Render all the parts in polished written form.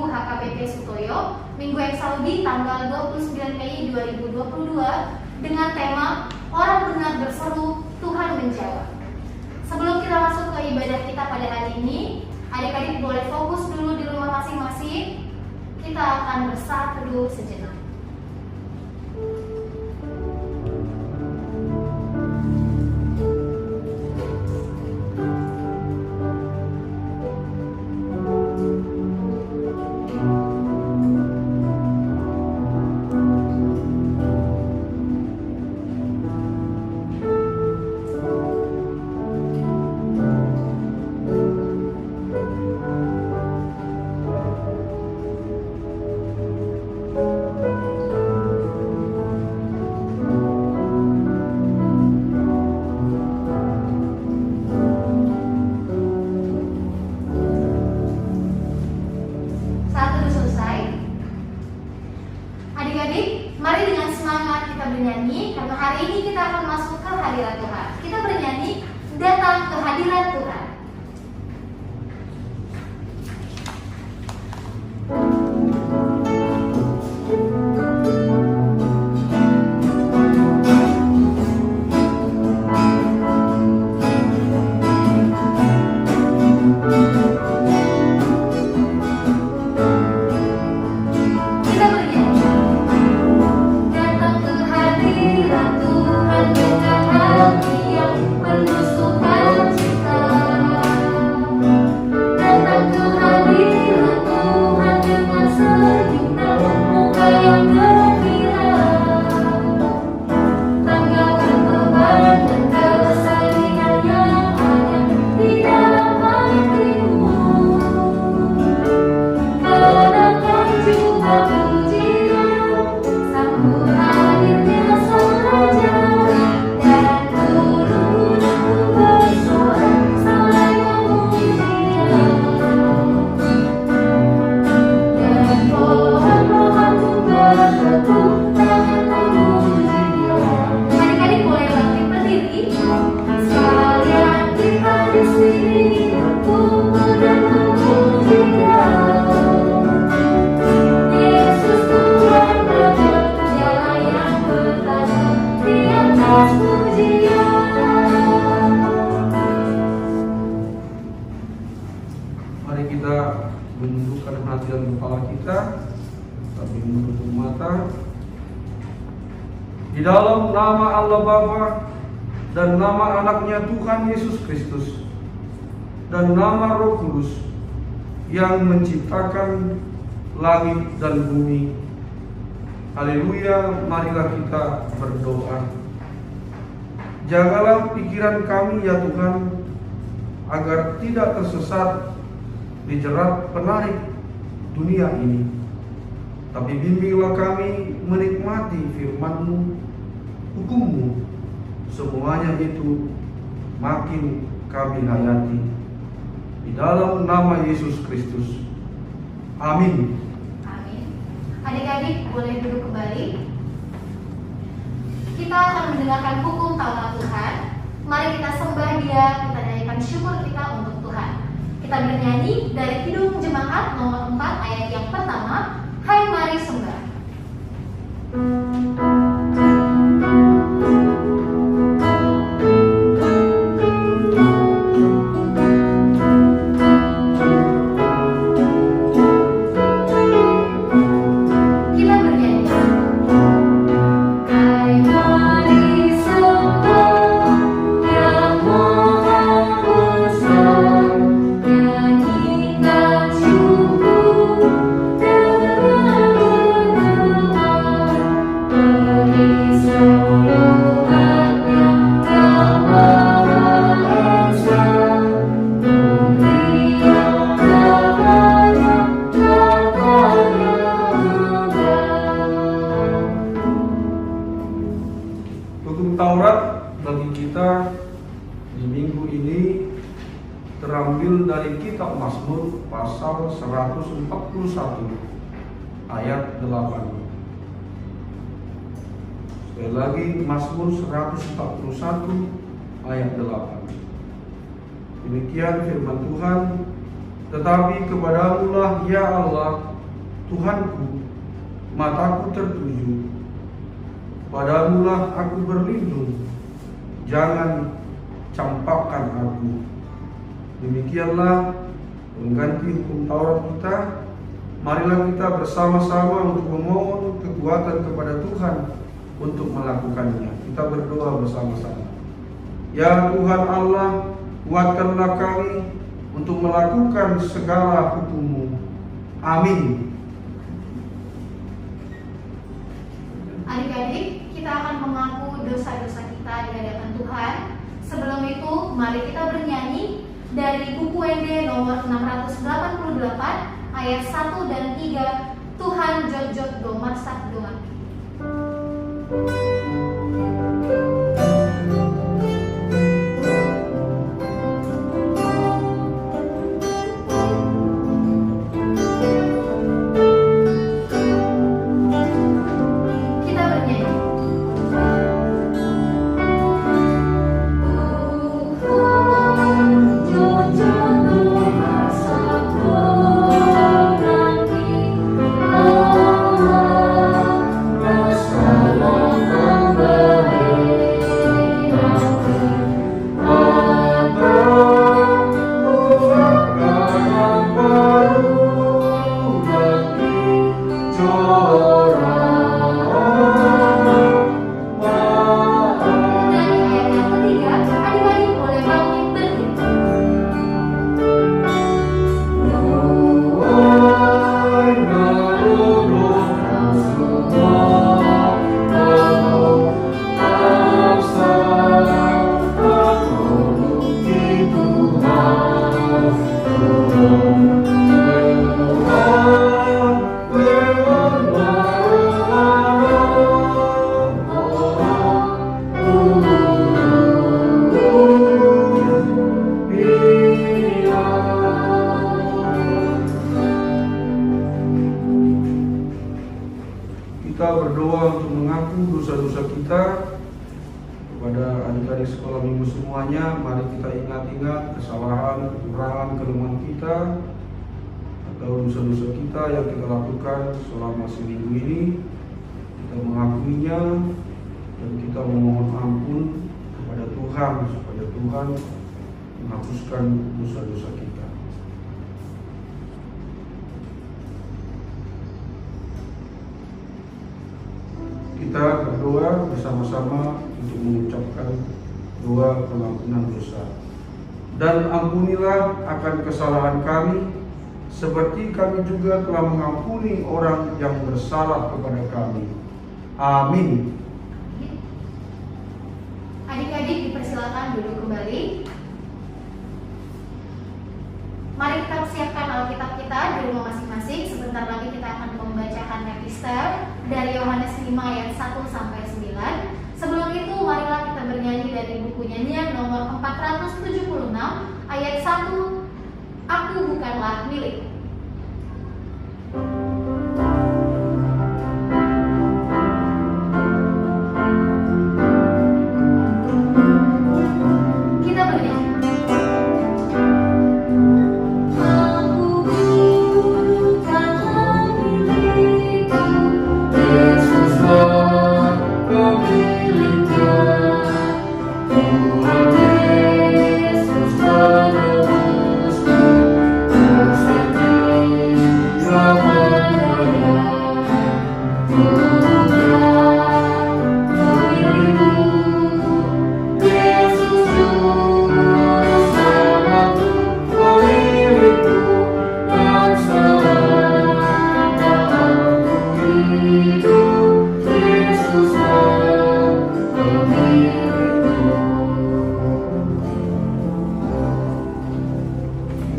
Ibu HKBP Sutoyo, Minggu Eksaludi tanggal 29 Mei 2022 dengan tema Orang Benar Berseru, Tuhan Menjawab. Sebelum kita masuk ke ibadah kita pada hari ini, adik-adik boleh fokus dulu di rumah masing-masing. Kita akan bersatu dulu sejenak. Mari dengan semangat kita bernyanyi, karena hari ini kita akan masuk ke hadirat Tuhan. Kita bernyanyi, datang ke hadirat Tuhan. Mari kita menundukkan hati dan kepala kita, sambil menutup mata. Di dalam nama Allah Bapa dan nama anaknya Tuhan Yesus Kristus dan nama Roh Kudus yang menciptakan langit dan bumi. Haleluya, marilah kita berdoa. Jagalah pikiran kami ya Tuhan, agar tidak tersesat di jerat penarik dunia ini. Tapi bimbinglah kami menikmati firman-Mu, hukum-Mu. Semuanya itu makin kami hayati. Di dalam nama Yesus Kristus. Amin. Amin. Adik-adik boleh duduk kembali. Kita akan mendengarkan hukum Taurat Tuhan. Mari kita sembah Dia, kita nyanyikan syukur kita untuk Tuhan. Kita bernyanyi dari Kidung Jemaat nomor 4 ayat yang pertama, Hai mari sembah. Taurat bagi kita di minggu ini terambil dari kitab Mazmur pasal 141 ayat 8. Sekali lagi Mazmur 141 ayat 8. Demikian firman Tuhan, Tetapi kepadamu-lah ya Allah, Tuhanku, mataku tertuju. Padamu-lah aku berlindung, jangan campakkan aku. Demikianlah pengganti hukum Taurat kita. Marilah kita bersama-sama untuk memohon kekuatan kepada Tuhan untuk melakukannya. Kita berdoa bersama-sama. Ya Tuhan Allah, kuatkanlah kami untuk melakukan segala hukum-Mu. Amin. Adik-adik, kita akan mengaku dosa-dosa kita di hadapan Tuhan. Sebelum itu, mari kita bernyanyi dari buku WD nomor 688 ayat 1 dan 3. Tuhan jot-jot do masak doa. Kita berdoa untuk mengaku dosa-dosa kita. Kepada adik-adik sekolah minggu semuanya, mari kita ingat-ingat kesalahan, kekurangan, kelemahan kita atau dosa-dosa kita yang kita lakukan selama seminggu ini. Kita mengakuinya dan kita memohon ampun kepada Tuhan supaya Tuhan menghapuskan dosa-dosa kita. Kita berdoa bersama-sama untuk mengucapkan doa pengampunan dosa. Dan ampunilah akan kesalahan kami, seperti kami juga telah mengampuni orang yang bersalah kepada kami. Amin. Adik-adik dipersilakan duduk kembali. Mari kita persiapkan Alkitab kita di rumah masing-masing. Sebentar lagi kita akan membacakan epister dari Yohanes 5 ayat 1 sampai 9. Sebelum itu, marilah kita bernyanyi dari buku nyanyian nomor 476 ayat 1. Aku bukanlah milik. Kita bernyanyi.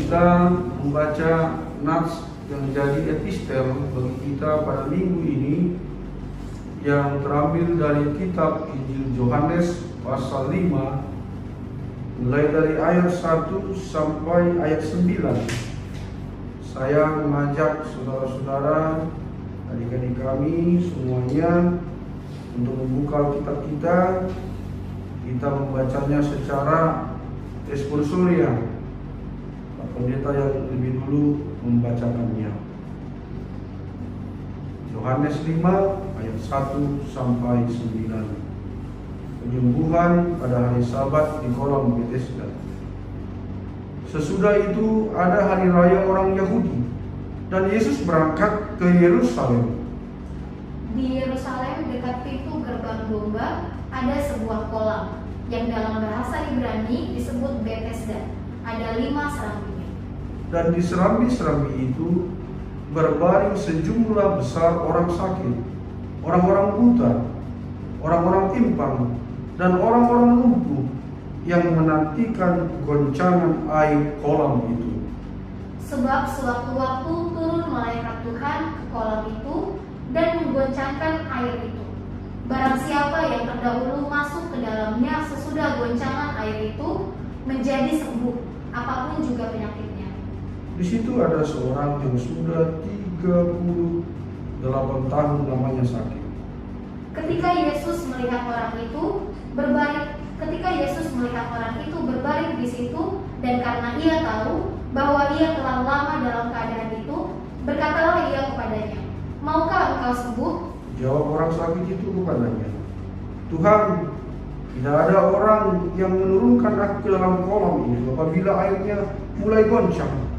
Kita membaca nats yang menjadi epistel bagi kita pada minggu ini yang terambil dari kitab Injil Yohanes pasal 5 mulai dari ayat 1 sampai ayat 9. Saya mengajak saudara-saudara, adik-adik kami semuanya untuk membuka kitab kita membacanya secara responsorial. Pak Pendeta yang lebih dulu membacakannya. Yohanes 5 ayat 1 sampai 9. Penyembuhan pada hari Sabat di kolam Bethesda. Sesudah itu ada hari raya orang Yahudi dan Yesus berangkat ke Yerusalem. Di Yerusalem dekat pintu gerbang domba ada sebuah kolam yang dalam bahasa Ibrani disebut Bethesda. Ada 5 serambinya. Dan di serambi-serambi itu berbaring sejumlah besar orang sakit, orang-orang buta, orang-orang timpang, dan orang-orang lumpuh yang menantikan goncangan air kolam itu. Sebab sewaktu-waktu turun malaikat Tuhan ke kolam itu dan menggoncangkan air itu. Barang siapa yang terdahulu masuk ke dalamnya sesudah goncangan air itu menjadi sembuh, apapun juga penyakitnya. Di situ ada seorang yang sudah 38 tahun lamanya sakit. Ketika Yesus melihat orang itu berbaring di situ, dan karena ia tahu bahwa ia telah lama dalam keadaan itu, berkatalah ia kepadanya, "Maukah engkau sembuh?" Jawab orang sakit itu kepadanya, "Tuhan, tidak ada orang yang menurunkan aku ke dalam kolam ini apabila airnya mulai goncang.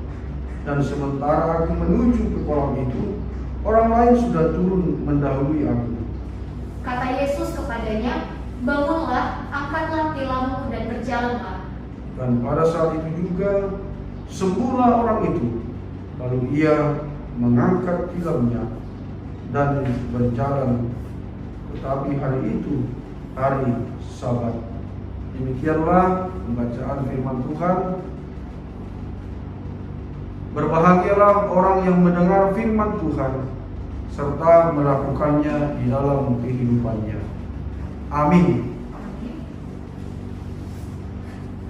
Dan sementara aku menuju ke kolam itu, orang lain sudah turun mendahului aku." Kata Yesus kepadanya, "Bangunlah, angkatlah tilammu dan berjalanlah." Dan pada saat itu juga sembuhlah orang itu. Lalu ia mengangkat tilamnya dan berjalan. Tetapi hari itu hari Sabat. Demikianlah pembacaan firman Tuhan. Berbahagialah orang yang mendengar firman Tuhan serta melakukannya di dalam kehidupannya. Amin.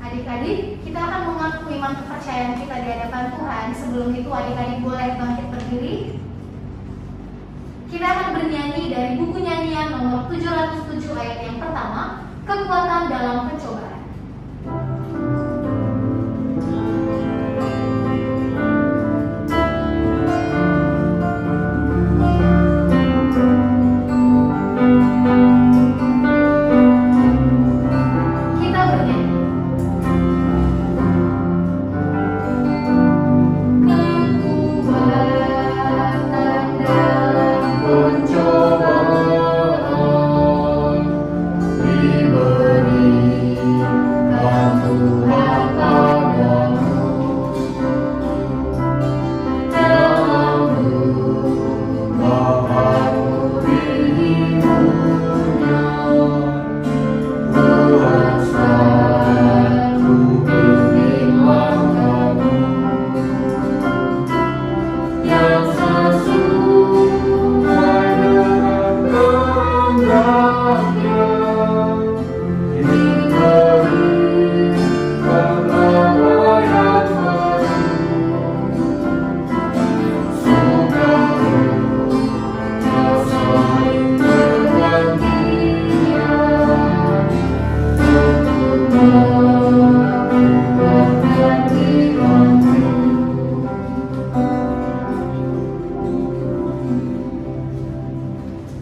Adik-adik, kita akan mengaku iman kepercayaan kita di hadapan Tuhan. Sebelum itu adik-adik boleh bangkit berdiri. Kita akan bernyanyi dari buku nyanyian nomor 707 ayat yang pertama, Kekuatan dalam Pencobaan.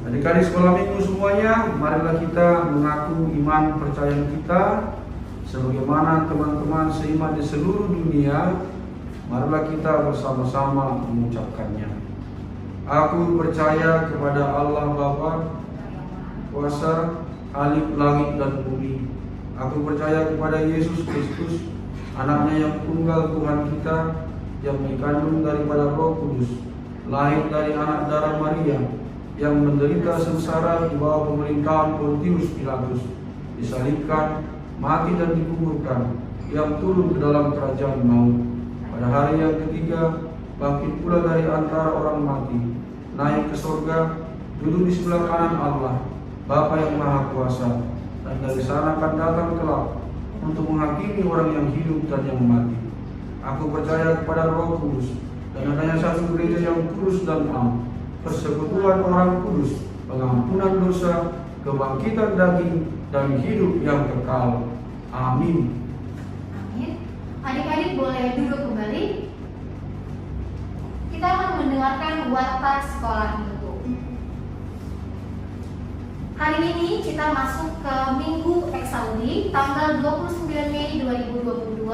Adik-adik sekolah minggu semuanya, marilah kita mengaku iman percayaan kita sebagaimana teman-teman seiman di seluruh dunia. Marilah kita bersama-sama mengucapkannya. Aku percaya kepada Allah Bapa kuasa Alif langit dan bumi. Aku percaya kepada Yesus Kristus, anaknya yang tunggal Tuhan kita, yang dikandung daripada Roh Kudus, lahir dari anak darah Maria, yang menderita sengsara di bawah pemerintahan Pontius Pilatus, disalibkan, mati dan dikuburkan, yang turun ke dalam kerajaan maut. Pada hari yang ketiga, bangkit pula dari antara orang mati, naik ke surga, duduk di sebelah kanan Allah, Bapa yang Maha Kuasa, dan dari sana akan datang kelak untuk menghakimi orang yang hidup dan yang mati. Aku percaya kepada Roh Kudus, dan adanya satu gereja yang kudus dan am, persekutuan orang kudus, pengampunan dosa, kebangkitan daging, dan hidup yang kekal. Amin. Amin. Adik-adik boleh duduk kembali. Warta Sekolah Minggu. Hari ini kita masuk ke Minggu Eksaudi tanggal 29 Mei 2022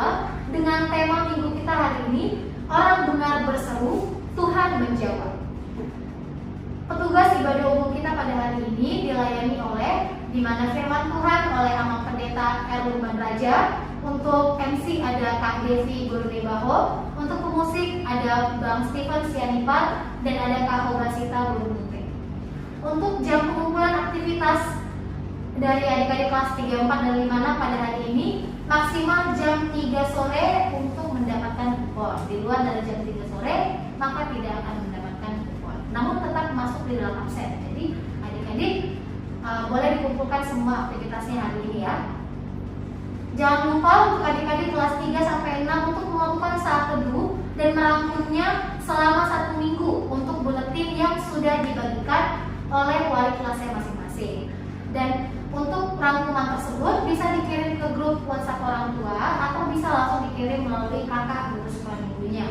dengan tema minggu kita hari ini, orang benar berseru, Tuhan menjawab. Petugas ibadah umum kita pada hari ini dilayani oleh di mana firman Tuhan oleh Amang Pendeta Erluman Raja. Untuk MC ada Kak Devi Gurnebaho, untuk pemusik ada Bang Stephen Sianipat dan ada Kak Hogasita Burunte. Untuk jam pengumpulan aktivitas dari adik-adik kelas 3, 4, dan 5 pada hari ini maksimal jam 3 sore untuk mendapatkan kupon. Di luar dari jam 3 sore maka tidak akan mendapatkan kupon, namun tetap masuk di dalam absen. Jadi adik-adik boleh dikumpulkan semua aktivitasnya hari ini ya. Jangan lupa untuk adik-adik kelas 3 sampai 6 untuk melakukan saat teduh dan merangkumnya selama 1 minggu untuk buletin yang sudah dibagikan oleh wali kelasnya masing-masing. Dan untuk rangkuman tersebut bisa dikirim ke grup WhatsApp orang tua atau bisa langsung dikirim melalui kakak guru sekolah minggunya.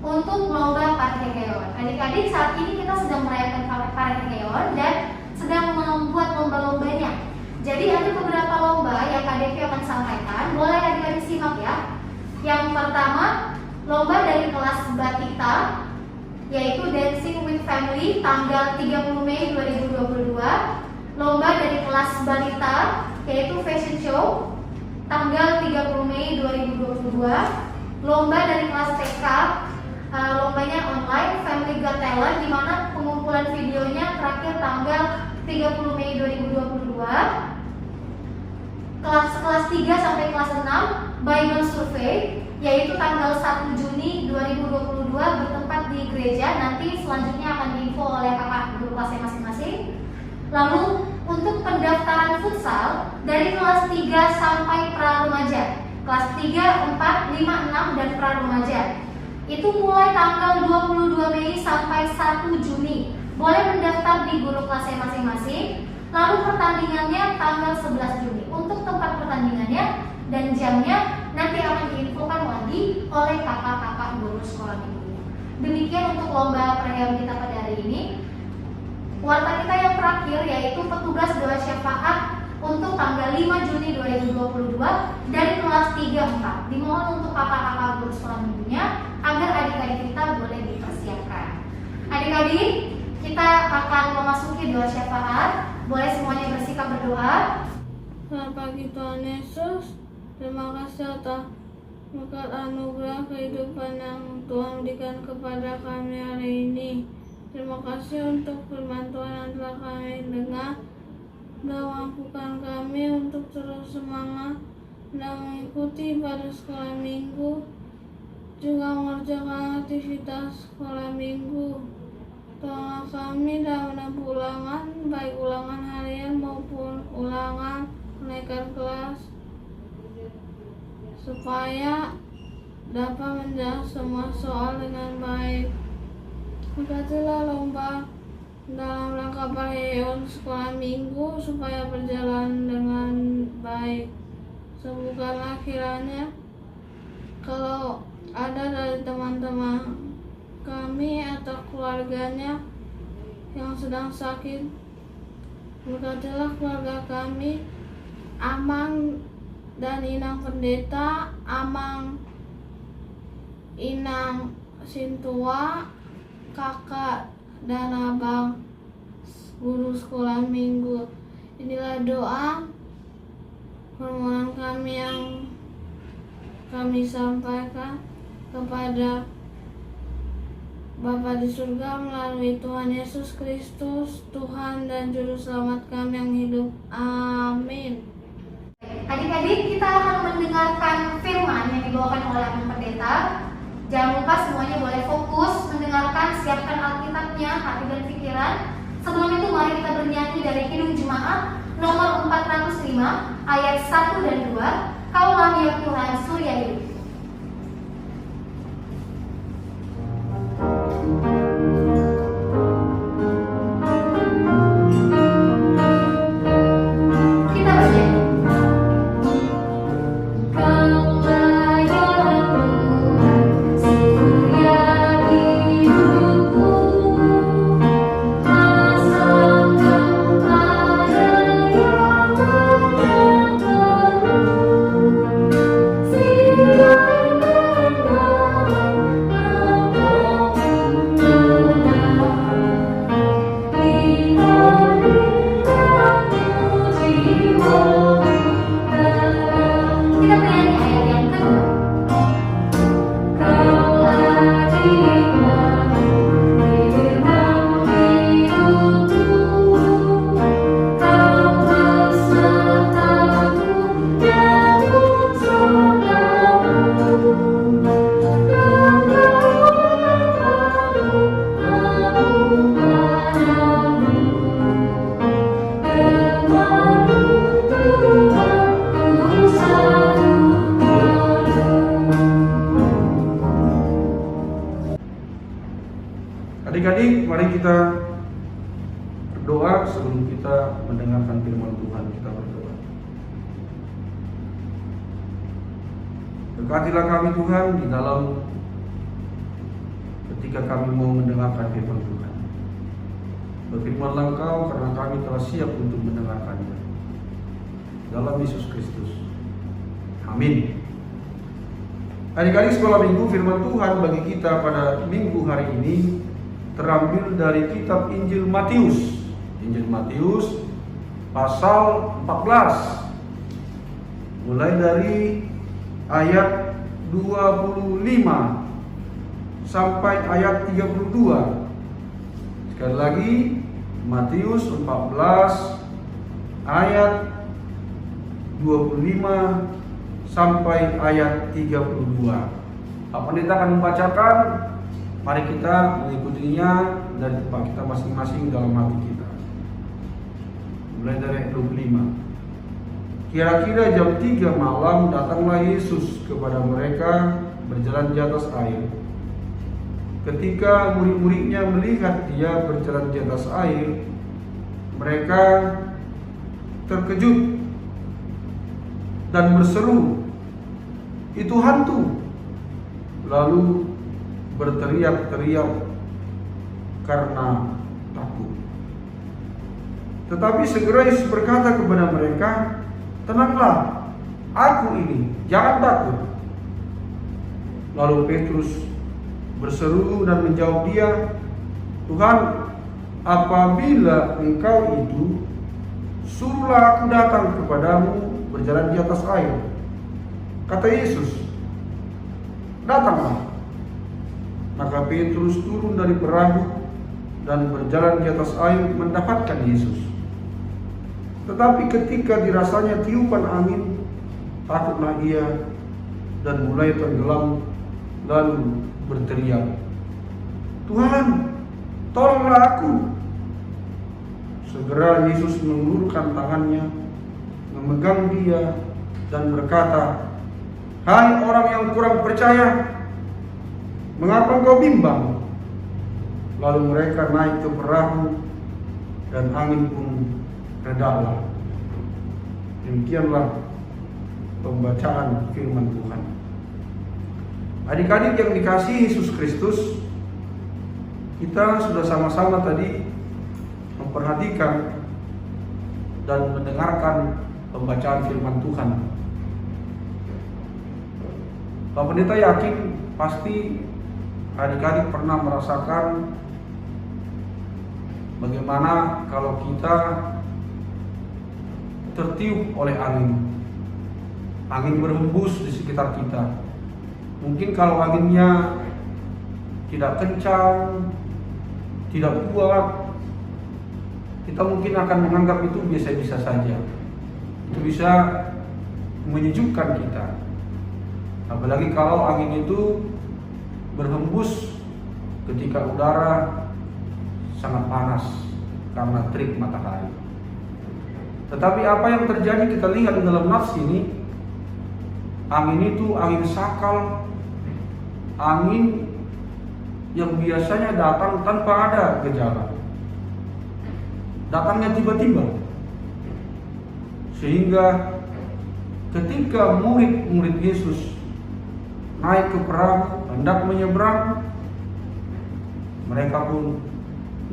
Untuk lomba Parhekeon, adik-adik saat ini kita sedang merayakan Parhekeon dan sedang membuat lomba-lombanya. Jadi ada beberapa lomba yang Kak Devi akan sampaikan, boleh adik-adik simak ya. Yang pertama, lomba dari kelas Batita, yaitu Dancing with Family tanggal 30 Mei 2022. Lomba dari kelas Balita, yaitu Fashion Show tanggal 30 Mei 2022. Lomba dari kelas TK, lombanya online, Family Got Talent, di mana pengumpulan videonya terakhir tanggal 30 Mei 2022. Kelas 3 sampai kelas 6 Bible Survey, yaitu tanggal 1 Juni 2022 bertempat di gereja. Nanti selanjutnya akan diinfo oleh kakak guru kelasnya masing-masing. Lalu untuk pendaftaran futsal dari kelas 3 sampai pra-remaja, kelas 3, 4, 5, 6 dan pra-remaja, itu mulai tanggal 22 Mei sampai 1 Juni. Boleh mendaftar di guru kelasnya masing-masing. Lalu pertandingannya tanggal 11 Juni. Untuk tempat pertandingannya dan jamnya nanti akan diinfokan lagi oleh kakak-kakak guru sekolah minggu. Demikian untuk lomba perayaan kita pada hari ini. Warta kita yang terakhir yaitu petugas doa syafaat untuk tanggal 5 Juni 2022 dari kelas 3-4. Dimohon untuk kakak-kakak guru sekolah minggunya agar adik-adik kita boleh dipersiapkan. Adik-adik, kita akan memasuki doa syafaat. Boleh semuanya bersikap berdoa. Selamat pagi Tuhan Yesus. Terima kasih atas berkat anugerah kehidupan yang Tuhan berikan kepada kami hari ini. Terima kasih untuk firman Tuhan yang telah kami dengar dan mampukan kami untuk terus semangat dan mengikuti pada sekolah minggu, juga mengerjakan aktivitas sekolah minggu. Tolonglah kami dalam menempuh ulangan, baik ulangan harian maupun ulangan kenaikan kelas, supaya dapat menjawab semua soal dengan baik. Berkatilah lomba dalam rangka Parhekeon sekolah minggu supaya berjalan dengan baik. Sembuhkanlah kiranya kalau ada dari teman-teman kami atau keluarganya yang sedang sakit. Berkatilah keluarga kami, Amang dan Inang Pendeta, Amang, Inang Sintua, kakak dan abang guru sekolah minggu. Inilah doa permohonan kami yang kami sampaikan kepada Bapa di surga melalui Tuhan Yesus Kristus, Tuhan dan Juru Selamat kami yang hidup. Amin. Adik-adik, kita akan mendengarkan firman yang dibawakan oleh Amang Pendeta. Jangan lupa semuanya boleh fokus mendengarkan, siapkan Alkitabnya, hati dan pikiran. Sebelum itu mari kita bernyanyi dari Kidung Jemaat nomor 405 ayat 1 dan 2. Kaulah ya Tuhan surya hidup. Hidup Adik-adik, mari kita berdoa sebelum kita mendengarkan firman Tuhan. Kita berdoa. Berkatilah kami Tuhan di dalam ketika kami mau mendengarkan firman Tuhan. Berfirmanlah Engkau karena kami telah siap untuk mendengarkannya. Dalam Yesus Kristus. Amin. Adik-adik, sekolah minggu firman Tuhan bagi kita pada minggu hari ini terambil dari kitab Injil Matius. Injil Matius pasal 14. Mulai dari ayat 25 sampai ayat 32. Sekali lagi, Matius 14 ayat 25 sampai ayat 32. Pak Pendeta akan membacakan, mari kita mengikutinya dari tempat kita masing-masing dalam hati kita. Mulai dari ayat 25. Kira-kira jam 3 malam datanglah Yesus kepada mereka berjalan di atas air. Ketika murid-muridnya melihat dia berjalan di atas air, mereka terkejut dan berseru, "Itu hantu!" Lalu berteriak-teriak karena takut. Tetapi segera Yesus berkata kepada mereka, "Tenanglah, aku ini, jangan takut." Lalu Petrus berseru dan menjawab dia, "Tuhan, apabila Engkau itu, suruhlah aku datang kepadamu berjalan di atas air." Kata Yesus, "Datanglah." Maka Petrus turun dari perahu dan berjalan di atas air mendapatkan Yesus. Tetapi ketika dirasanya tiupan angin, takutlah ia dan mulai tenggelam, lalu berteriak, "Tuhan, tolonglah aku." Segera Yesus mengulurkan tangannya, memegang dia dan berkata, "Hai orang yang kurang percaya, mengapa engkau bimbang?" Lalu mereka naik ke perahu dan angin pun redalah. Demikianlah pembacaan firman Tuhan. Adik-adik yang dikasihi Yesus Kristus, kita sudah sama-sama tadi memperhatikan dan mendengarkan pembacaan firman Tuhan. Pak Pendeta yakin pasti adik-adik pernah merasakan bagaimana kalau kita tertiup oleh angin. Angin berhembus di sekitar kita. Mungkin kalau anginnya tidak kencang, tidak kuat, kita mungkin akan menganggap itu biasa-biasa saja. Itu bisa menyejukkan kita. Apalagi kalau angin itu berhembus ketika udara sangat panas karena terik matahari. Tetapi apa yang terjadi kita lihat di dalam nats ini, angin itu angin sakal, angin yang biasanya datang tanpa ada gejala, datangnya tiba-tiba. Sehingga ketika murid-murid Yesus naik ke perahu hendak menyeberang, mereka pun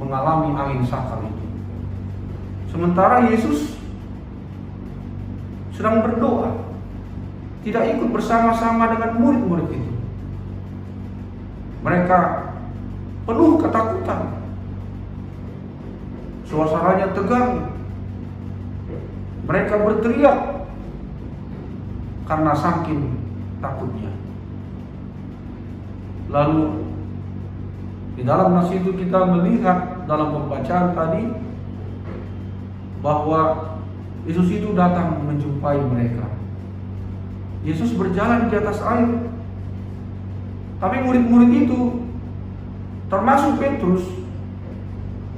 mengalami angin sakal itu. Sementara Yesus sedang berdoa, tidak ikut bersama-sama dengan murid-murid itu. Mereka penuh ketakutan, suasananya tegang. Mereka berteriak karena saking takutnya. Lalu di dalam nas itu kita melihat dalam pembacaan tadi bahwa Yesus itu datang menjumpai mereka. Yesus berjalan di atas air. Tapi murid-murid itu, termasuk Petrus,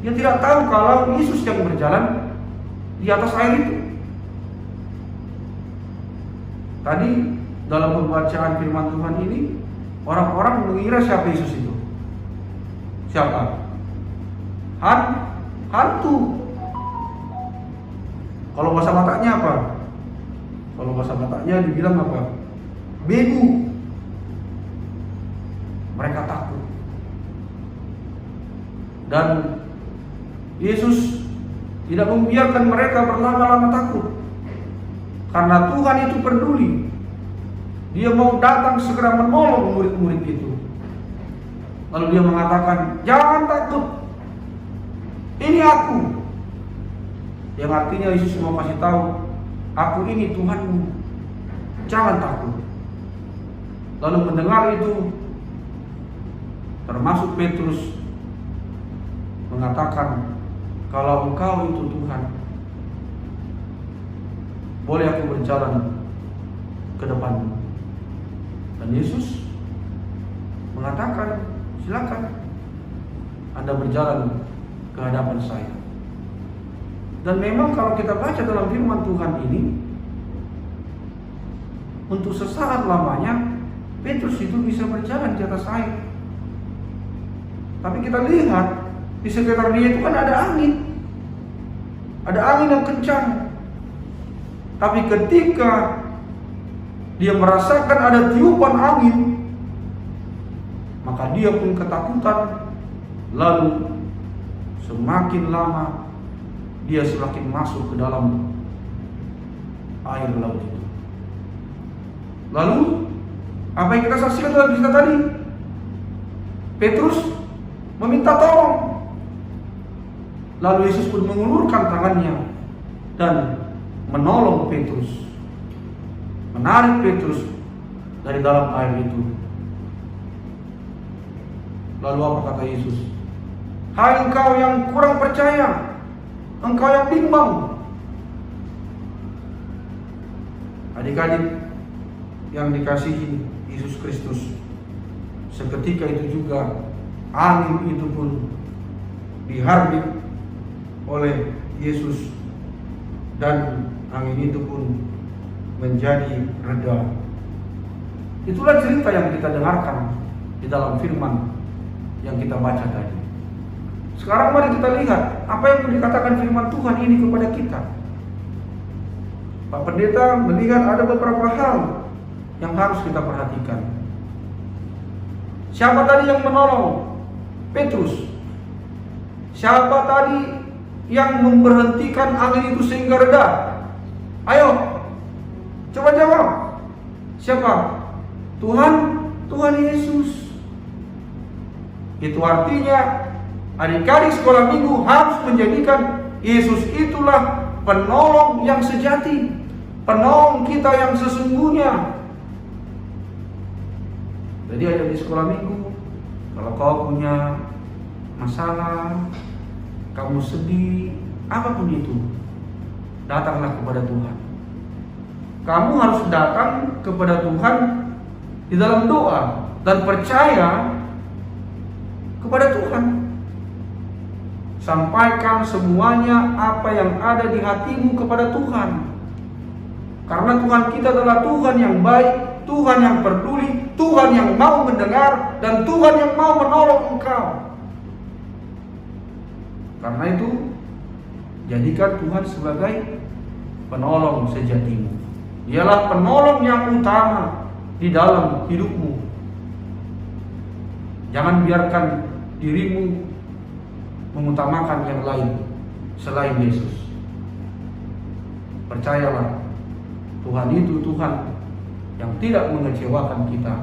dia tidak tahu kalau Yesus yang berjalan di atas air itu. Tadi dalam pembacaan firman Tuhan ini, orang-orang mengira siapa Yesus itu. Siapa? hantu. Kalau bahasa matanya apa? Kalau bahasa matanya dibilang apa? Begu. Mereka takut. Dan Yesus tidak membiarkan mereka berlama-lama takut. Karena Tuhan itu peduli. Dia mau datang segera menolong murid-murid itu. Lalu dia mengatakan, jangan takut. Ini aku. Yang artinya Yesus mau kasih tahu, aku ini Tuhanmu. Jangan takut. Lalu mendengar itu, termasuk Petrus mengatakan, kalau Engkau itu Tuhan, boleh aku berjalan ke depanmu. Dan Yesus mengatakan, silakan Anda berjalan ke hadapan saya. Dan memang kalau kita baca dalam firman Tuhan ini, untuk sesaat lamanya Petrus itu bisa berjalan di atas air. Tapi kita lihat di sekitar dia itu kan ada angin. Ada angin yang kencang. Tapi ketika dia merasakan ada tiupan angin, maka dia pun ketakutan. Lalu semakin lama dia semakin masuk ke dalam air laut itu. Lalu apa yang kita saksikan dalam cerita tadi? Petrus meminta tolong. Lalu Yesus pun mengulurkan tangannya dan menolong Petrus, menarik Petrus dari dalam air itu. Lalu apa kata Yesus? Hai engkau yang kurang percaya, engkau yang bimbang. Adik-adik yang dikasihi Yesus Kristus, seketika itu juga angin itu pun diharbit oleh Yesus, dan angin itu pun menjadi reda. Itulah cerita yang kita dengarkan di dalam firman yang kita baca tadi. Sekarang mari kita lihat apa yang dikatakan firman Tuhan ini kepada kita. Pak Pendeta melihat ada beberapa hal yang harus kita perhatikan. Siapa tadi yang menolong Petrus? Siapa tadi yang memberhentikan angin itu sehingga reda? Ayo, coba jawab. Siapa? Tuhan Yesus. Itu artinya adik-adik sekolah minggu harus menjadikan Yesus itulah penolong yang sejati, penolong kita yang sesungguhnya. Jadi ada di sekolah minggu, kalau kau punya masalah, kamu sedih, apapun itu, datanglah kepada Tuhan. Kamu harus datang kepada Tuhan di dalam doa dan percaya kepada Tuhan. Sampaikan semuanya apa yang ada di hatimu kepada Tuhan. Karena Tuhan kita adalah Tuhan yang baik, Tuhan yang peduli, Tuhan yang mau mendengar, dan Tuhan yang mau menolong engkau. Karena itu, jadikan Tuhan sebagai penolong sejatimu. Dialah penolong yang utama di dalam hidupmu. Jangan biarkan dirimu mengutamakan yang lain selain Yesus. Percayalah, Tuhan itu Tuhan yang tidak mengecewakan kita,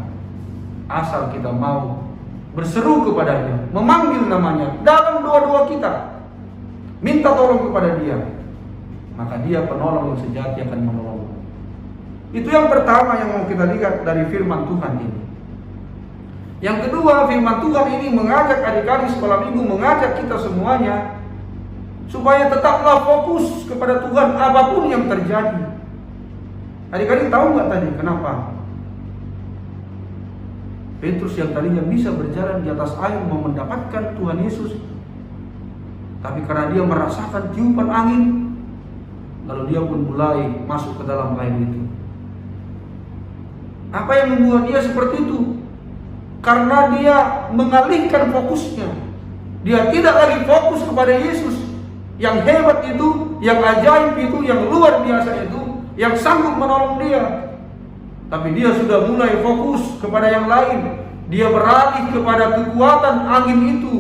asal kita mau berseru kepadanya, memanggil namanya dalam doa-doa kita, minta tolong kepada Dia, maka Dia penolong yang sejati akan menolong. Itu yang pertama yang mau kita lihat dari firman Tuhan ini. Yang kedua, firman Tuhan ini mengajak adik-adik sekolah minggu, mengajak kita semuanya supaya tetaplah fokus kepada Tuhan apapun yang terjadi. Adik-adik tahu nggak tadi kenapa Petrus yang tadinya bisa berjalan di atas air mau mendapatkan Tuhan Yesus, tapi karena dia merasakan tiupan angin, lalu dia pun mulai masuk ke dalam air itu. Apa yang membuat dia seperti itu? Karena dia mengalihkan fokusnya Dia tidak lagi fokus kepada Yesus yang hebat itu, yang ajaib itu, yang luar biasa itu, yang sanggup menolong dia. Tapi dia sudah mulai fokus kepada yang lain. Dia beralih kepada kekuatan angin itu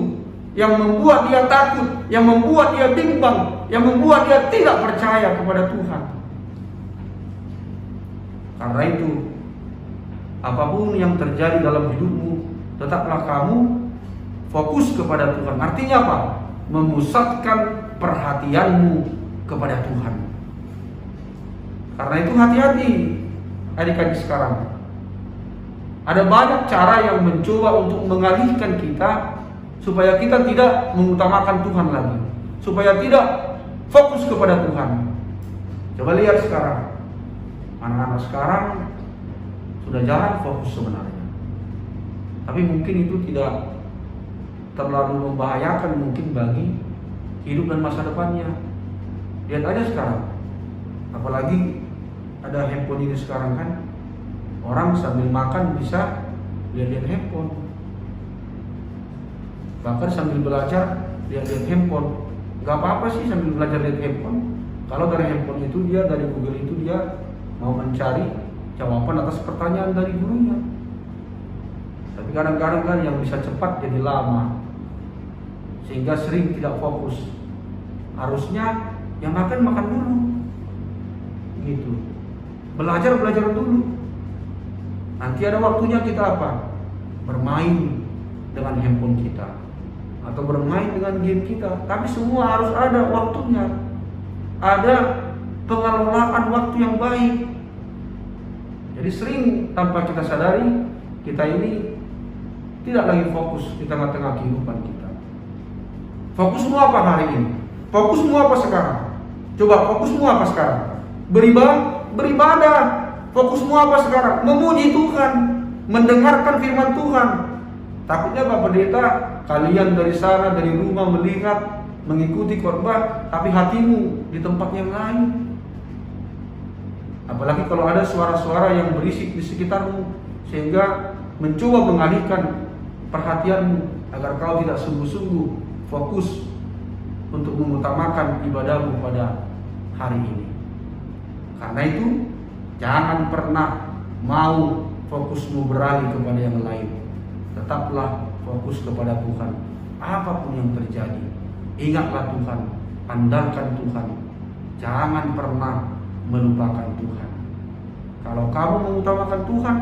yang membuat dia takut, yang membuat dia bimbang, yang membuat dia tidak percaya kepada Tuhan. Karena itu, apapun yang terjadi dalam hidupmu, tetaplah kamu fokus kepada Tuhan. Artinya apa? Memusatkan perhatianmu kepada Tuhan. Karena itu hati-hati adik-adik sekarang. Ada banyak cara yang mencoba untuk mengalihkan kita supaya kita tidak mengutamakan Tuhan lagi, supaya tidak fokus kepada Tuhan. Coba lihat sekarang, anak-anak sekarang sudah jarang fokus sebenarnya. Tapi mungkin itu tidak terlalu membahayakan mungkin bagi hidup dan masa depannya. Lihat aja sekarang, apalagi ada handphone ini sekarang kan, orang sambil makan bisa lihat-lihat handphone, bahkan sambil belajar lihat-lihat handphone. Gak apa-apa sih sambil belajar lihat handphone, kalau dari handphone itu dia, dari Google itu dia mau mencari jawaban atas pertanyaan dari gurunya. Tapi kadang-kadang kan yang bisa cepat jadi lama, sehingga sering tidak fokus. Harusnya yang makan dulu, gitu. Belajar dulu. Nanti ada waktunya kita apa? Bermain dengan handphone kita, atau bermain dengan game kita. Tapi semua harus ada waktunya. Ada pengelolaan waktu yang baik. Jadi sering tanpa kita sadari, kita ini tidak lagi fokus di tengah-tengah kehidupan kita. Fokusmu apa hari ini? Fokusmu apa sekarang? Coba fokusmu apa sekarang? Beribadah. Fokusmu apa sekarang? Memuji Tuhan, mendengarkan firman Tuhan. Takutnya Pak Pendeta, kalian dari sana, dari rumah melihat, mengikuti khotbah, tapi hatimu di tempat yang lain. Apalagi kalau ada suara-suara yang berisik di sekitarmu, sehingga mencoba mengalihkan perhatianmu agar kau tidak sungguh-sungguh fokus untuk mengutamakan ibadahmu pada hari ini. Karena itu, jangan pernah mau fokusmu beralih kepada yang lain. Tetaplah fokus kepada Tuhan. Apapun yang terjadi, ingatlah Tuhan, andalkan Tuhan. Jangan pernah melupakan Tuhan. Kalau kamu mengutamakan Tuhan,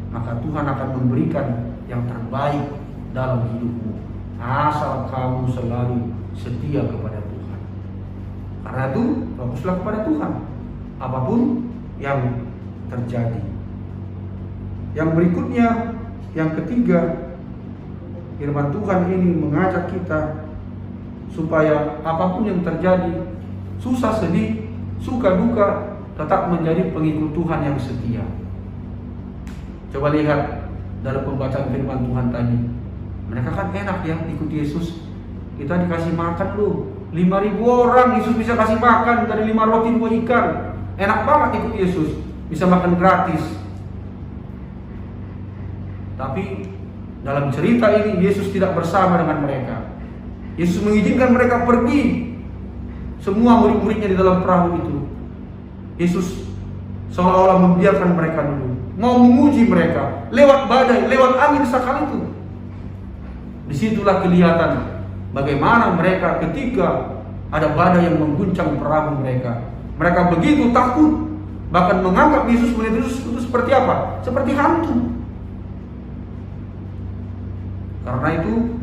maka Tuhan akan memberikan yang terbaik dalam hidupmu, asal kamu selalu setia kepada Tuhan. Karena itu, fokuslah kepada Tuhan, apapun yang terjadi. Yang berikutnya, yang ketiga, firman Tuhan ini mengajak kita supaya apapun yang terjadi, susah sedih, suka duka, tetap menjadi pengikut Tuhan yang setia. Coba lihat dalam pembacaan firman Tuhan tadi, mereka kan enak ya ikut Yesus. Kita dikasih makan loh, 5.000 orang Yesus bisa kasih makan dari 5 roti 2 ikan. Enak banget ikut Yesus, bisa makan gratis. Tapi dalam cerita ini Yesus tidak bersama dengan mereka. Yesus mengizinkan mereka pergi, semua murid-muridnya di dalam perahu itu. Yesus seolah-olah membiarkan mereka dulu, mau menguji mereka lewat badai, lewat angin sakal itu. Disitulah kelihatan bagaimana mereka ketika ada badai yang mengguncang perahu mereka. Mereka begitu takut, bahkan menganggap Yesus itu seperti apa? Seperti hantu. Karena itu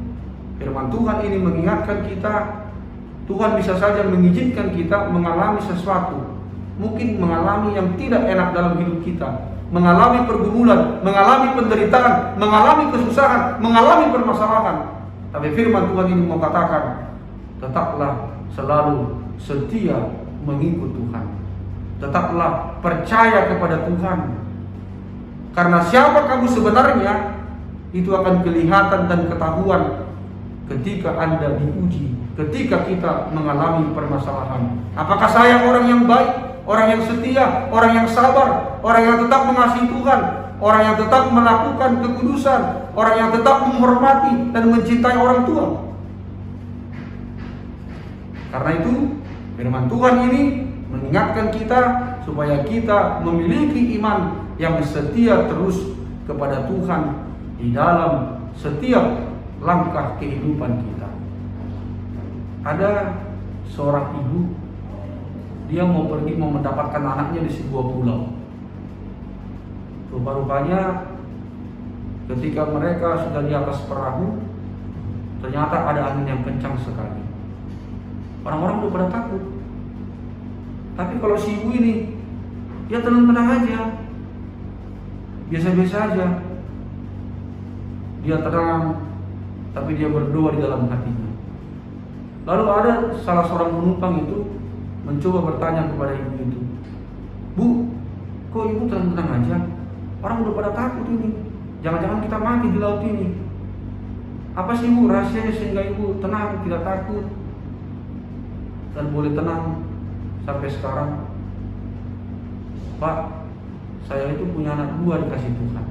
firman Tuhan ini mengingatkan kita, Tuhan bisa saja mengizinkan kita mengalami sesuatu, mungkin mengalami yang tidak enak dalam hidup kita, mengalami pergumulan, mengalami penderitaan, mengalami kesusahan, mengalami permasalahan. Tapi firman Tuhan ini mau katakan, tetaplah selalu setia mengikut Tuhan. Tetaplah percaya kepada Tuhan. Karena siapa kamu sebenarnya, itu akan kelihatan dan ketahuan ketika Anda diuji, ketika kita mengalami permasalahan. Apakah saya orang yang baik, orang yang setia, orang yang sabar, orang yang tetap mengasihi Tuhan, orang yang tetap melakukan kekudusan, orang yang tetap menghormati dan mencintai orang tua? Karena itu firman Tuhan ini mengingatkan kita supaya kita memiliki iman yang setia terus kepada Tuhan di dalam setiap langkah kehidupan kita. Ada seorang ibu, dia mau mendapatkan anaknya di sebuah pulau. Rupa-rupanya ketika mereka sudah di atas perahu, ternyata ada angin yang kencang sekali. Orang-orang udah pada takut. Tapi kalau si ibu ini, dia tenang-tenang aja, biasa-biasa aja. Dia tenang, tapi dia berdoa di dalam hatinya. Lalu ada salah seorang penumpang itu mencoba bertanya kepada ibu itu, "Bu, kok ibu tenang-tenang aja? Orang udah pada takut ini. Jangan-jangan kita mati di laut ini. Apa sih ibu rahasianya sehingga ibu tenang, tidak takut dan boleh tenang sampai sekarang?" "Pak, saya itu punya anak 2 dikasih Tuhan.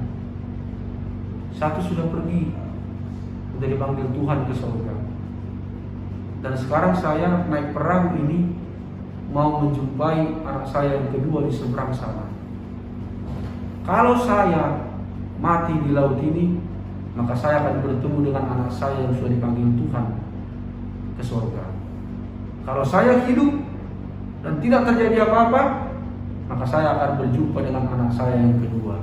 Satu sudah pergi, sudah dipanggil Tuhan ke surga. Dan sekarang saya naik perahu ini mau menjumpai anak saya yang kedua di seberang sana. Kalau saya mati di laut ini, maka saya akan bertemu dengan anak saya yang sudah dipanggil Tuhan ke surga. Kalau saya hidup dan tidak terjadi apa-apa, maka saya akan berjumpa dengan anak saya yang kedua.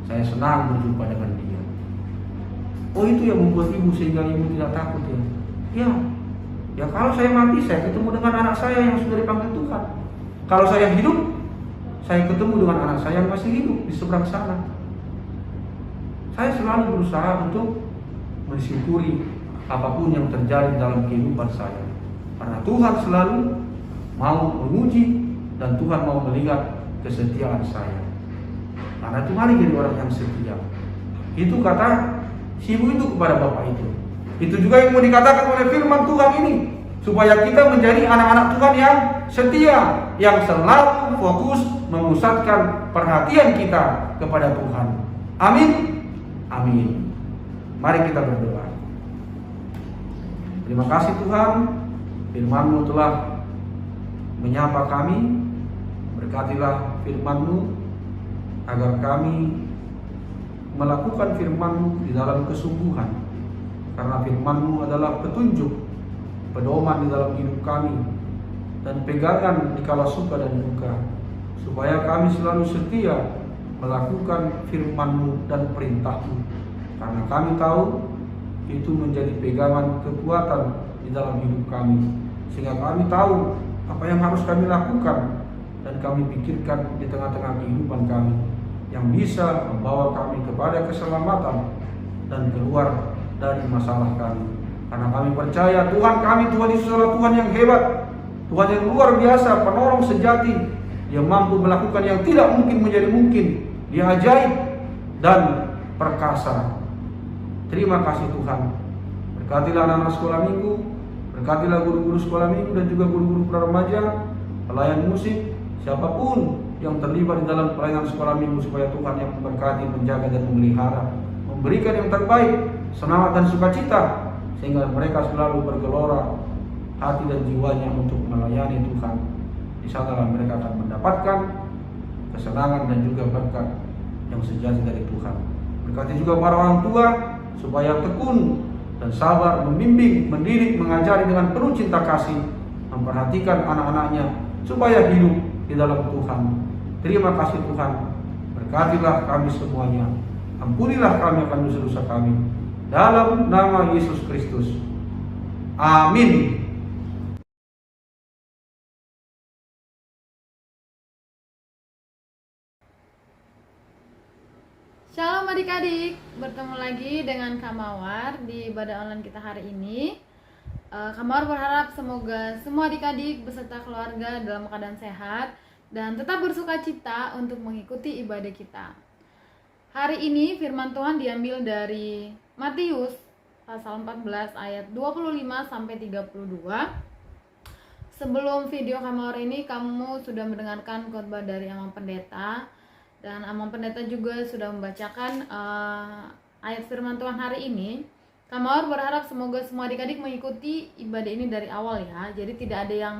Saya senang berjumpa dengan dia." Oh, itu yang membuat ibu sehingga ibu tidak takut ya. Ya kalau saya mati, saya ketemu dengan anak saya yang sudah dipanggil Tuhan. Kalau saya hidup, saya ketemu dengan anak saya yang masih hidup di seberang sana. Saya selalu berusaha untuk mensyukuri apapun yang terjadi dalam kehidupan saya. Karena Tuhan selalu mau menguji dan Tuhan mau melihat kesetiaan saya. Karena itu mari jadi orang yang setia. Itu kata si ibu itu kepada bapak itu. Itu juga yang mau dikatakan oleh firman Tuhan ini, supaya kita menjadi anak-anak Tuhan yang setia, yang selalu fokus memusatkan perhatian kita kepada Tuhan. Amin. Amin. Mari kita berdoa. Terima kasih Tuhan, firman-Mu telah menyapa kami. Berkatilah firman-Mu agar kami melakukan firman-Mu di dalam kesungguhan, karena firman-Mu adalah petunjuk, pedoman di dalam hidup kami, dan pegangan di kala suka dan duka, supaya kami selalu setia melakukan firman-Mu dan perintah-Mu, karena kami tahu itu menjadi pegangan kekuatan di dalam hidup kami, sehingga kami tahu apa yang harus kami lakukan dan kami pikirkan di tengah-tengah kehidupan kami, yang bisa membawa kami kepada keselamatan dan keluar dari masalah kami. Karena kami percaya Tuhan kami, Tuhan Yesus adalah Tuhan yang hebat, Tuhan yang luar biasa, penolong sejati. Dia mampu melakukan yang tidak mungkin menjadi mungkin. Dia ajaib dan perkasa. Terima kasih Tuhan. Berkatilah anak-anak sekolah minggu, berkatilah guru-guru sekolah minggu dan juga guru-guru remaja, pelayan musik, siapapun yang terlibat di dalam pelayanan sekolah minggu, supaya Tuhan yang memberkati, menjaga dan memelihara, memberikan yang terbaik, semangat dan sukacita, sehingga mereka selalu bergelora hati dan jiwanya untuk melayani Tuhan. Di sanalah mereka akan mendapatkan kesenangan dan juga berkat yang sejati dari Tuhan. Berkati juga para orang tua supaya tekun dan sabar membimbing, mendidik, mengajari dengan penuh cinta kasih, memperhatikan anak-anaknya supaya hidup di dalam Tuhan. Terima kasih Tuhan. Berkatilah kami semuanya. Ampunilah kami akan dosa-dosa kami. Dalam nama Yesus Kristus. Amin. Shalom adik-adik, bertemu lagi dengan Kak Mawar di ibadah online kita hari ini. Kak Mawar berharap semoga semua adik-adik beserta keluarga dalam keadaan sehat dan tetap bersuka cita untuk mengikuti ibadah kita. Hari ini firman Tuhan diambil dari Matius pasal 14 ayat 25 sampai 32. Sebelum video Kak Mawar ini, kamu sudah mendengarkan khotbah dari Amang Pendeta, dan Amang Pendeta juga sudah membacakan ayat firman Tuhan hari ini. Kak Mawar berharap semoga semua adik-adik mengikuti ibadah ini dari awal ya. Jadi tidak ada yang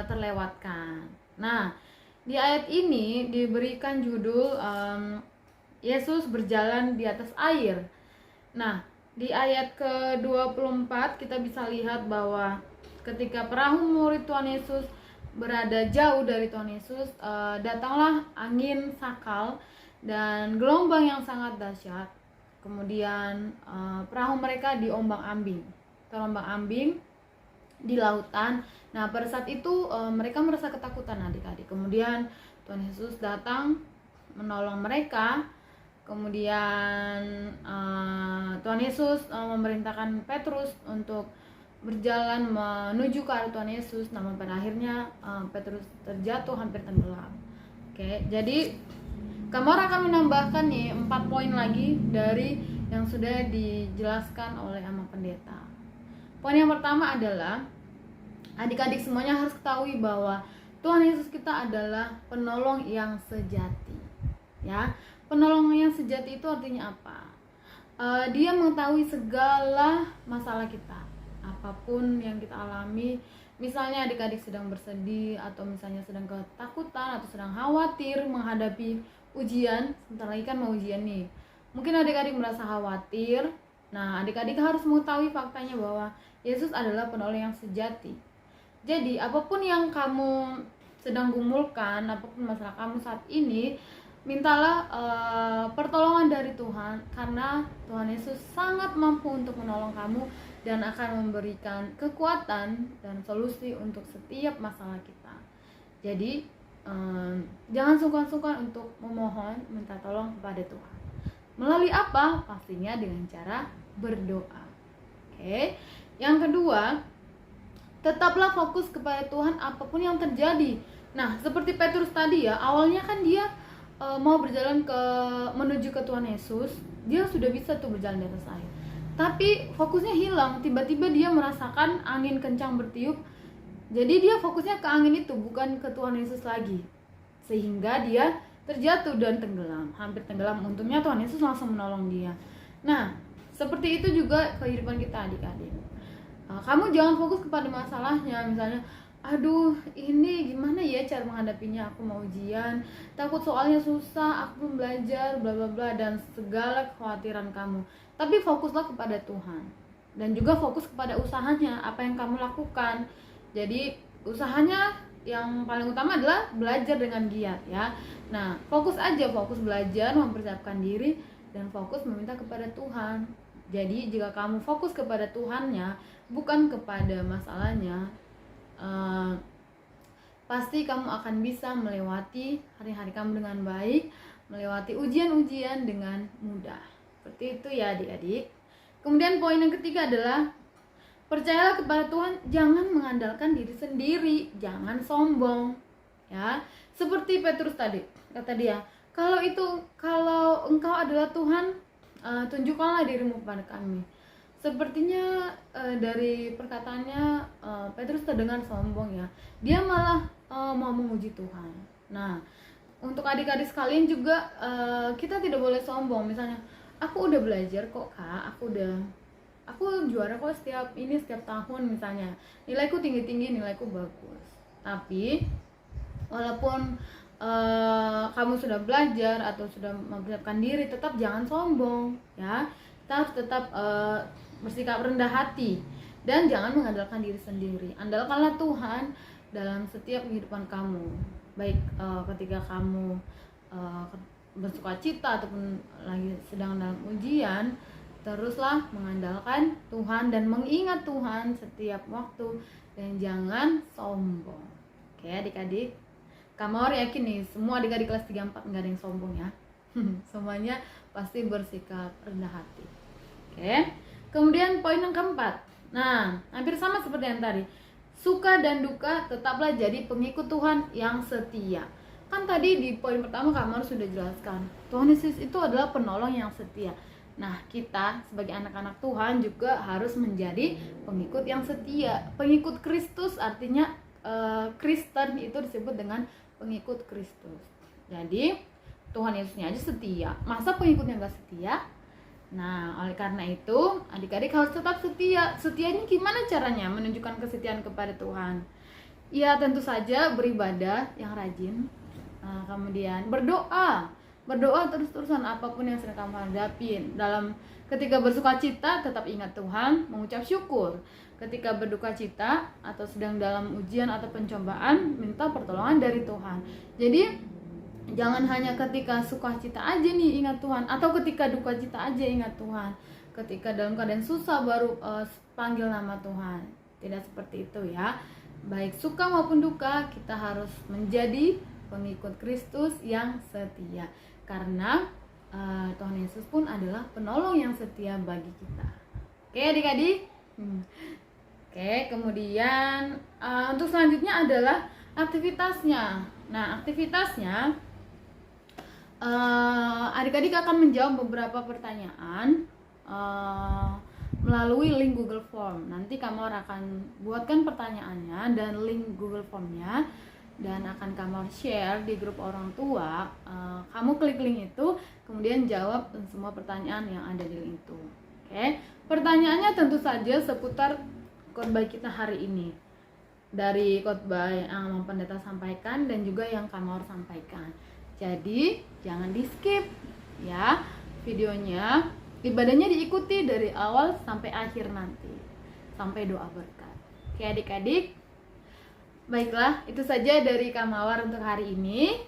terlewatkan. Nah, di ayat ini diberikan judul Yesus berjalan di atas air. Nah, di ayat ke-24 kita bisa lihat bahwa ketika perahu murid Tuhan Yesus berada jauh dari Tuhan Yesus, datanglah angin sakal dan gelombang yang sangat dahsyat. Kemudian perahu mereka diombang-ambing, terombang-ambing di lautan. Nah, pada saat itu mereka merasa ketakutan adik-adik. Kemudian Tuhan Yesus datang menolong mereka. Kemudian Tuhan Yesus memerintahkan Petrus untuk berjalan menuju ke arah Tuhan Yesus, namun pada akhirnya Petrus terjatuh hampir tenggelam. Oke, jadi Kak Mawar akan menambahkan nih 4 poin lagi dari yang sudah dijelaskan oleh Ama Pendeta. Poin yang pertama adalah adik-adik semuanya harus ketahui bahwa Tuhan Yesus kita adalah penolong yang sejati. Ya, penolong yang sejati itu artinya apa? Dia mengetahui segala masalah kita, apapun yang kita alami. Misalnya adik-adik sedang bersedih, atau misalnya sedang ketakutan, atau sedang khawatir menghadapi ujian. Sebentar lagi kan mau ujian nih. Mungkin adik-adik merasa khawatir. Nah, adik-adik harus mengetahui faktanya bahwa Yesus adalah penolong yang sejati. Jadi, apapun yang kamu sedang gumulkan, apapun masalah kamu saat ini, mintalah pertolongan dari Tuhan, karena Tuhan Yesus sangat mampu untuk menolong kamu dan akan memberikan kekuatan dan solusi untuk setiap masalah kita. Jadi jangan sungkan-sungkan untuk memohon, minta tolong kepada Tuhan. Melalui apa? Pastinya dengan cara berdoa. Oke. Yang kedua, tetaplah fokus kepada Tuhan apapun yang terjadi. Nah, seperti Petrus tadi ya, awalnya kan dia mau berjalan menuju ke Tuhan Yesus, dia sudah bisa tuh berjalan di atas air. Tapi fokusnya hilang, tiba-tiba dia merasakan angin kencang bertiup. Jadi dia fokusnya ke angin itu, bukan ke Tuhan Yesus lagi. Sehingga dia terjatuh dan tenggelam, hampir tenggelam. Untungnya Tuhan Yesus langsung menolong dia. Nah, seperti itu juga kehidupan kita adik-adik. Kamu jangan fokus kepada masalahnya, misalnya aduh ini gimana ya cara menghadapinya, aku mau ujian, takut soalnya susah, aku belum belajar, bla bla bla, dan segala kekhawatiran kamu. Tapi fokuslah kepada Tuhan, dan juga fokus kepada usahanya, apa yang kamu lakukan. Jadi usahanya yang paling utama adalah belajar dengan giat ya. Nah, fokus aja, fokus belajar, mempersiapkan diri, dan fokus meminta kepada Tuhan. Jadi jika kamu fokus kepada Tuhannya, bukan kepada masalahnya, pasti kamu akan bisa melewati hari-hari kamu dengan baik, melewati ujian-ujian dengan mudah. Seperti itu ya adik-adik. Kemudian poin yang ketiga adalah percayalah kepada Tuhan, jangan mengandalkan diri sendiri, jangan sombong. Ya, seperti Petrus tadi, kata dia, kalau engkau adalah Tuhan, tunjukkanlah dirimu kepada kami. Sepertinya dari perkataannya Petrus terdengar sombong ya. Dia malah mau memuji Tuhan. Nah, untuk adik-adik sekalian juga kita tidak boleh sombong. Misalnya, aku udah belajar kok Kak, aku juara kok setiap tahun misalnya. Nilaiku tinggi-tinggi, nilaiku bagus. Tapi walaupun kamu sudah belajar atau sudah mempersiapkan diri, tetap jangan sombong ya. Kita harus tetap bersikap rendah hati dan jangan mengandalkan diri sendiri. Andalkanlah Tuhan dalam setiap kehidupan kamu, baik ketika kamu bersukacita ataupun lagi sedang dalam ujian. Teruslah mengandalkan Tuhan dan mengingat Tuhan setiap waktu, dan jangan sombong. Oke adik-adik, Kak Mawar yakin nih semua adik-adik kelas 3-4 nggak ada yang sombong ya. Semuanya pasti bersikap rendah hati. Oke. Kemudian poin yang keempat, nah hampir sama seperti yang tadi, suka dan duka tetaplah jadi pengikut Tuhan yang setia. Kan tadi di poin pertama Kak Mawar sudah jelaskan, Tuhan Yesus itu adalah penolong yang setia. Nah, kita sebagai anak-anak Tuhan juga harus menjadi pengikut yang setia. Pengikut Kristus artinya Kristen itu disebut dengan pengikut Kristus. Jadi Tuhan Yesusnya aja setia, masa pengikutnya gak setia? Nah, oleh karena itu, adik-adik harus tetap setia. Setianya gimana caranya menunjukkan kesetiaan kepada Tuhan? Ya, tentu saja beribadah yang rajin. Kemudian berdoa terus-terusan apapun yang sedang kamu hadapin. Ketika bersuka cita, tetap ingat Tuhan, mengucap syukur. Ketika berduka cita atau sedang dalam ujian atau pencobaan, minta pertolongan dari Tuhan. Jadi jangan hanya ketika sukacita aja nih ingat Tuhan, atau ketika duka cita aja ingat Tuhan. Ketika dalam keadaan susah baru panggil nama Tuhan. Tidak seperti itu ya. Baik suka maupun duka, kita harus menjadi pengikut Kristus yang setia. Karena Tuhan Yesus pun adalah penolong yang setia bagi kita. Oke adik-adik? Oke, kemudian untuk selanjutnya adalah aktivitasnya. Nah, aktivitasnya adik-adik akan menjawab beberapa pertanyaan melalui link Google Form. Nanti kamu akan buatkan pertanyaannya dan link Google Formnya, dan akan kamu share di grup orang tua. Kamu klik link itu, kemudian jawab semua pertanyaan yang ada di link itu. Oke, pertanyaannya tentu saja seputar khotbah kita hari ini, dari khotbah yang pendeta sampaikan dan juga yang kamu harus sampaikan. Jadi jangan di skip ya videonya, ibadahnya diikuti dari awal sampai akhir nanti, sampai doa berkat. Oke adik-adik, baiklah itu saja dari Kamawar untuk hari ini.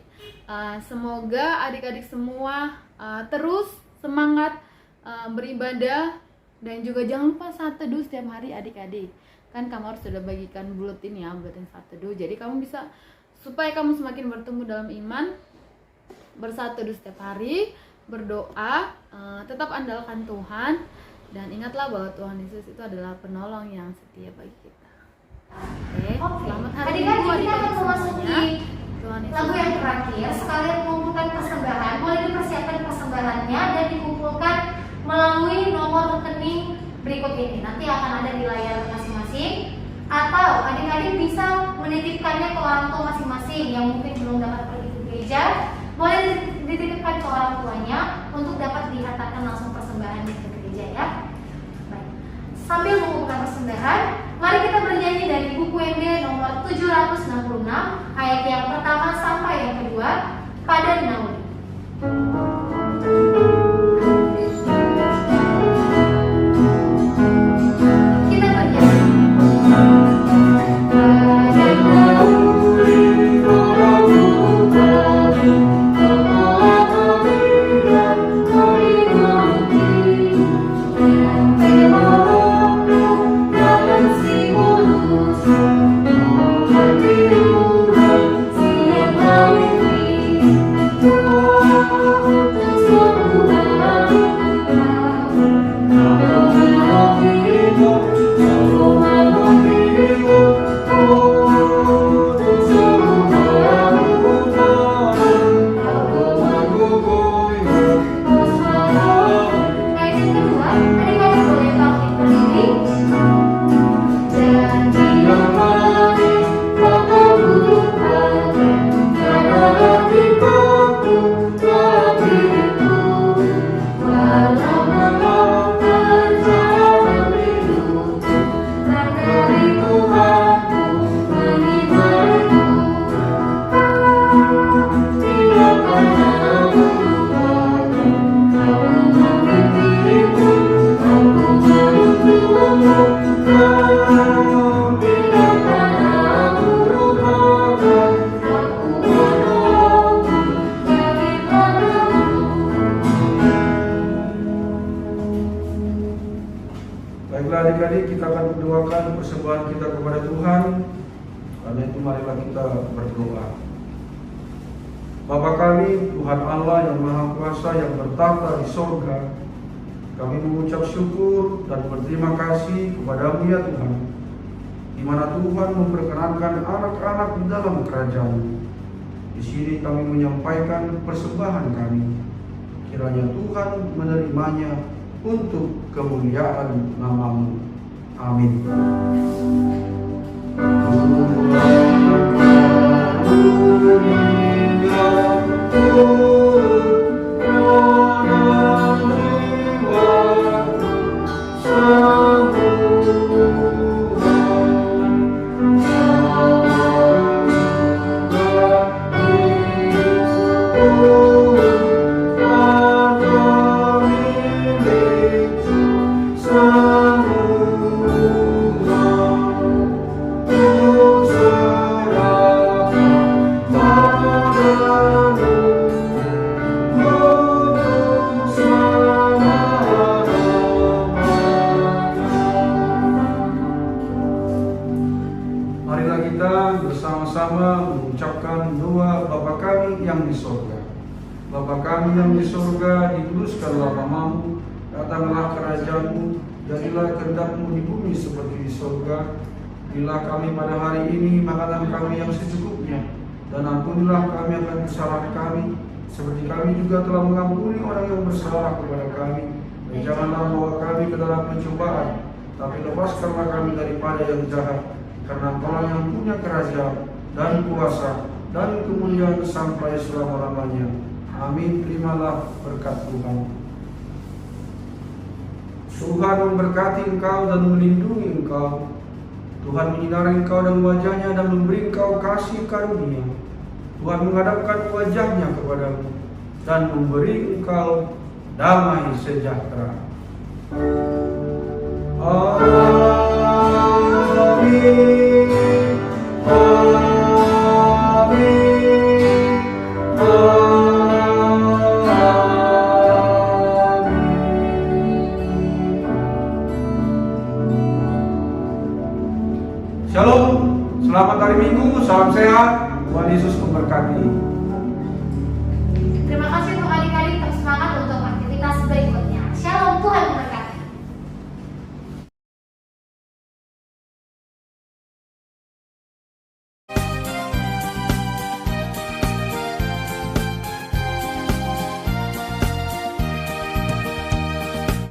Semoga adik-adik semua terus semangat beribadah, dan juga jangan lupa saat teduh setiap hari adik-adik. Kan Kamawar sudah bagikan buletin ya, buletin saat teduh. Jadi kamu bisa, supaya kamu semakin bertumbuh dalam iman, bersatu setiap hari, berdoa, tetap andalkan Tuhan, dan ingatlah bahwa Tuhan Yesus itu adalah penolong yang setia bagi kita. Oke. Selamat hari Minggu Adik-adik, kita akan memasuki Tuhan Yesus. lagu yang terakhir. Sekalian mengumpulkan persembahan, boleh dipersiapkan persembahannya dan dikumpulkan melalui nomor rekening berikut ini. Nanti akan ada di layar masing-masing, atau adik-adik bisa menitipkannya ke orang tua masing-masing yang mungkin belum dapat pergi ke gereja. Boleh dititipkan ke orang tuanya untuk dapat dihantarkan langsung persembahan ke gereja ya. Baik. Sambil mengumpulkan persembahan, mari kita bernyanyi dari buku MD nomor 766 ayat yang pertama sampai yang kedua, pada Nauli. Kita bernyanyi. Baiklah adik-adik, kita akan berdoakan persembahan kita kepada Tuhan. Karena itu marilah kita berdoa. Bapa kami, Tuhan Allah yang Maha Kuasa yang bertata di sorga, kami mengucap syukur dan berterima kasih kepada-Mu ya Tuhan, di mana Tuhan memperkenankan anak-anak di dalam kerajaan. Di sini kami menyampaikan persembahan kami. Kiranya Tuhan menerimanya untuk kemuliaan nama-Mu. Amin. Tuhan Marilah kita bersama-sama mengucapkan doa Bapa kami yang di sorga. Bapa kami yang di sorga, dikuduskanlah namamu, datanglah kerajaan-Mu, jadilah kehendak-Mu di bumi seperti di sorga. Berilah kami pada hari ini makanan kami yang secukupnya, dan ampunilah kami akan kesalahan kami, seperti kami juga telah mengampuni orang yang bersalah kepada kami. Dan janganlah bawa kami ke dalam pencobaan, tapi lepaskanlah kami daripada yang jahat. Karena Engkau yang punya kerajaan dan kuasa dan kemuliaan sampai selama-lamanya. Amin. Terimalah berkat Tuhan. Tuhan memberkati engkau dan melindungi engkau. Tuhan menyinari engkau dan wajahnya dan memberi engkau kasih karunia. Tuhan menghadapkan wajahnya kepadamu dan memberi engkau damai sejahtera. Amin. Shalom, selamat hari Minggu, salam sehat, Tuhan Yesus memberkati.